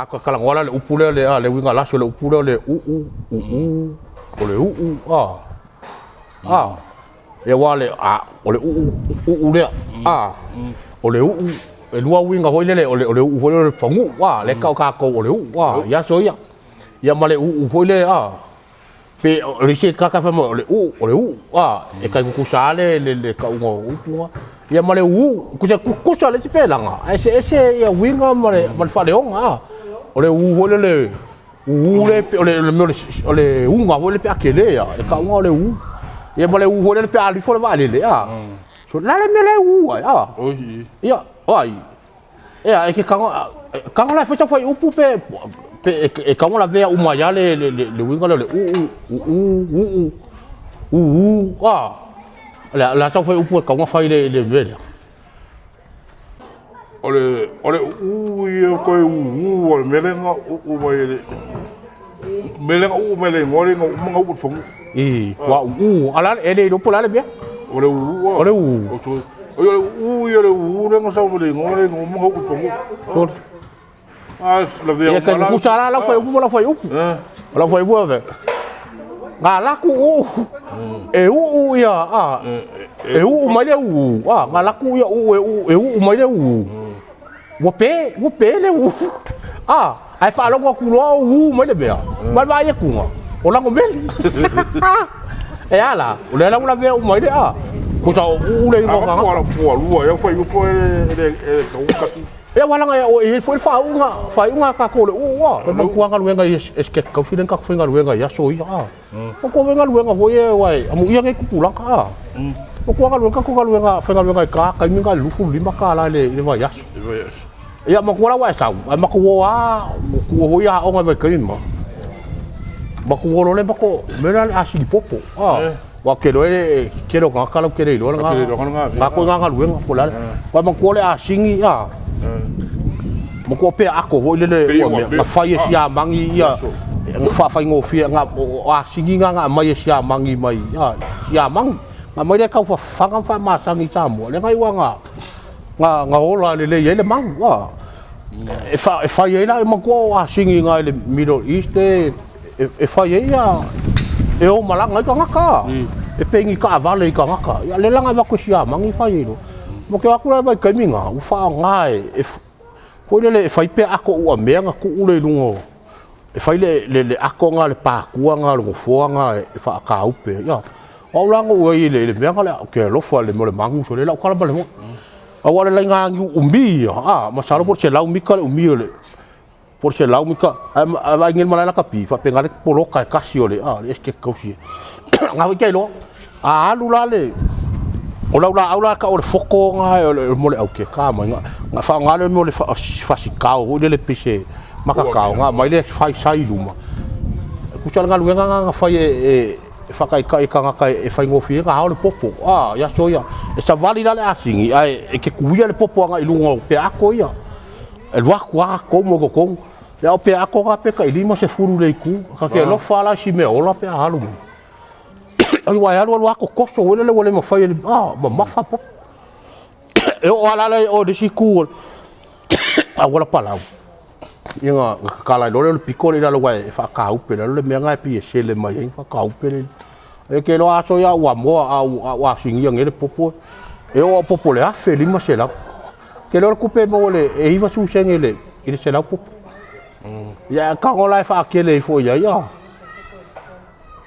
kala ngola le upule le winga la so le upule le o le e wale o le le o le e lua winga hoi le o le hoi le pangu le kau kako o le ya so ya male hoi le pe risi kaka fa mo le e kai ku sale le kau ngo upu ya male ku sa le pelanga ese ya winga male fa le o le hoi le le unga hoi le pe akele ya e kau ngo le ya male hoi le pe ali fo le vale le so la le mele ya ai e ke kanga la fa fa upu pe e kanga la vea umaya le winga le la sa fa upu kanga fa le vea ole ye ko o melenga mai melenga ngore nga u fongu wa ala ele do pola le bia ole ole nga sa ngore nga u fongu la vea ya kan ku sara la fa upu la fa upu ave nga la ku ya mai le nga la ku ya mai le wo pe le ai fa lo ku lo mai le bea ba ye ku o la ngomel e ala o le la vea mai le ko sa le mo nga po lu ya fa upu ka e wala nga o e foi fa unga ka ko le ma ku nga luenga eske ka filen ka finga luenga ya so ko venga luenga ho ye wai amu ia ke kupula ka ko nga luenga finga luenga ka minga lufu lima ka la le vai ya ia ma ko la wa sa ma ko ho ya o nga ka ma ku lo le ma ko mera asili popo wa ke lo ka ka lo ke lo nga ko nga luenga ko la wa ma ko le asingi mo ko pe ako ho le ma fa ye sia mangi ia fa ngo fia nga singi nga mai sia mangi mai sia mangi nga mai le ka fa ma sangi tamo le ngai wa nga ola le ye le mangi e fa ye la mo ko singi nga le Middle East e fa ye ya e o malanga ka e pengi ka vale ka ka le langa va ko sia mangi fa ye mo ke akura vai kaminga u fa ngai ko le fai pe ako u amenga ku ule lungo e fai le ako nga le pa ku nga lo fo nga e fa ka upe ya o lango u le menga le ke lo fa le mo le mangu so le la kala bale mo a wala la nga umbi ma salo por se la umika umbi le por se la umika va ngel mala ka pi fa penga le polo ka kasio le eske kausi nga ke lo lu la le o la ka o le foko nga mo le au ke ka mai nga fa nga le mo le fa si ka o le pise maka ka nga mai le fai sai luma ku sala nga luenga nga fa e fa kai ka e fa ngo fi nga o le popo ya so ya e sa vali la le asingi ai e ke kuia le popo nga ilungo pe ako ia e lua ko mo ko ya o pe ako ga pe ka ilima se furu le ku ka ke lo fa la si me o la pe halu ai wa halu ko koso wele mo fa ma fa po e o ala le o de si ku wala palau inga kala lo piko le lo wa fa ka upe le me nga pi se le mai fa ka upe e ke lo aso ya wa mo wa singi ngere popo e o popo le a fe lima se la ke lo kupe mo le e iva su sengele ile se la popo ya ka ngola fa ke le fo ya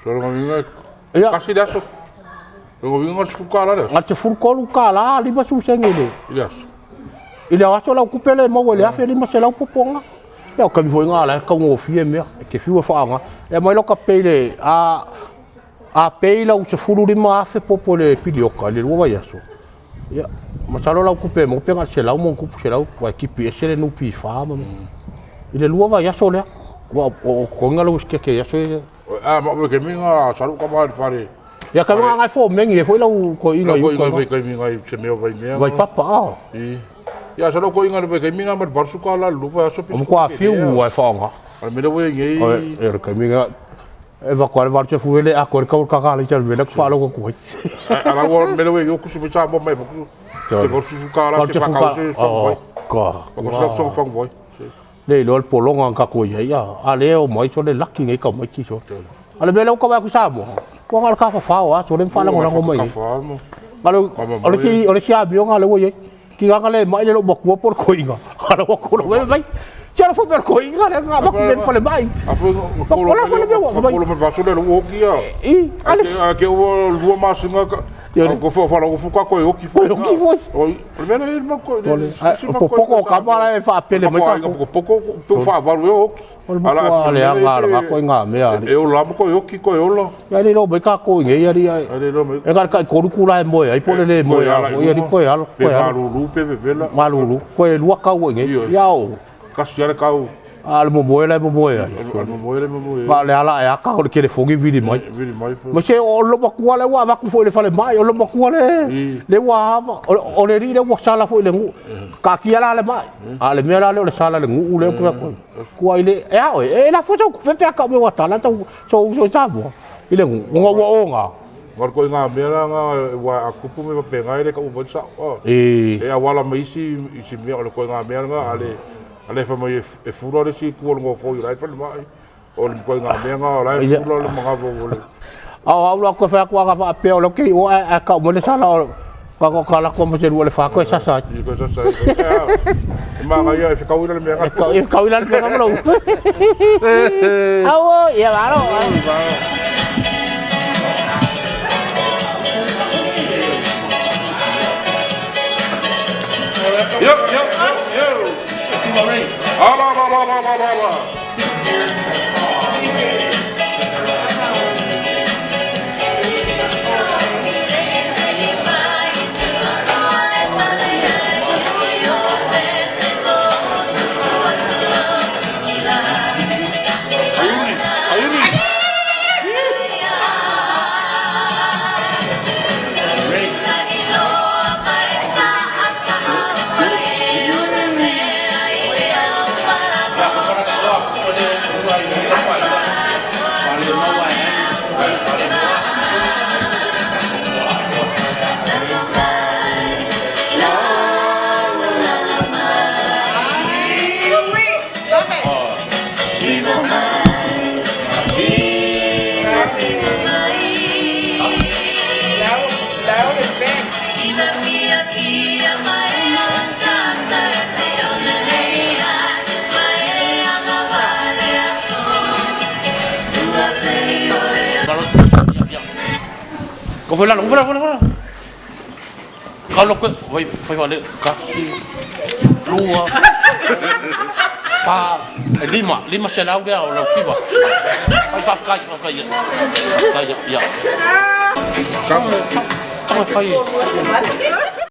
so lo kasi daso lo vinga su kala daso ngate furko kala lima su sengele ile aso la kupe le mo le a fe lima se la popo nga ya ka vi nga la ka ngo fie me ke fi wa fa nga e mai lo ka pele a pela u se furu di ma fe popo le pilioka le wa ya so ya ma salo la kupe mo pe nga se la mo ku se la wa ki pi se le no pi fa ma ile lu wa ya so le wa ko nga lo ke ya so ma ke mi nga salo ka ba pare ya ka nga fo mengi fo la ko inga yu ko mi nga se me vai papa ya salo ko inga be ke mi nga ma barsu ka la lu pa so pi ko a fiu wa fa nga me lo we ngi e ka mi nga e va qual varce fuele a cor ka le cer vele fa lo ko ala wo me lo we yo ku su sa mo mai ku se vor su ka la se pa ka se fa voi ko ko so so fa voi le lo polonga ka ko ia a le o mai so le laki ngai ka mai ki so ale bele ko ba ku sa mo ko ngal ka fa wa so le fa la ngona ko mai ngalo ole si abio ngale wo ye ki ga ngale mai le lo bo por ko inga ala ko lo mai C'era fu per coi, guarda, ma come fare mai? A fu ko lo me va so le lo ki ya. Ke o lo ma singa ko fo ko fu ka ko o ki fo. O ki fo. O mena il ma ko. Poco kamara e fa pele mai ka. Poco to fa va o. Ala ale anga ko nga me a. E o la ko o ki ko o lo. Ya le lo me ka ko nge ya ri ai. E ka ko ku la mo ai pole le mo ya. O ya ri ko ya. Pe malu pe vela. Malu ko e lua ka o nge. Ya o. Kasiare kau. Al mo moe. Al mo moe. Ba le ala ya ka ko ke le fogi vidi mai. Ma se o lo ba ku ale wa ba ku fo le fale mai o lo ba ku ale. Le wa o le ri le wa sala fo le ngu. Ka ki ala le mai. Ale me ala le sala le ngu le ku ku ai le ya o e la fo so pe pe ka me wa tala so sa bo. Ile ngu ngo nga. Mar ko nga mera nga wa akupu me pe nga ile ka u sa. E awala mai isi me o ko nga mera nga ale fa mai e furo le si ku ngo fo i fa mai o le ko nga me nga la furo le mga bo le au lo ko fa ko ga pe o lo ke o a ka mo le sala ko ka la ko mo se le fa ko sa ma ga ya fa ka u le me nga ka u le me nga lo au ya va lo yo ala. Kau fala. Kalau kau, vai fale kasi lua. Fa lima selau dia o fiba. Vai fa kai ya. Kamu fai.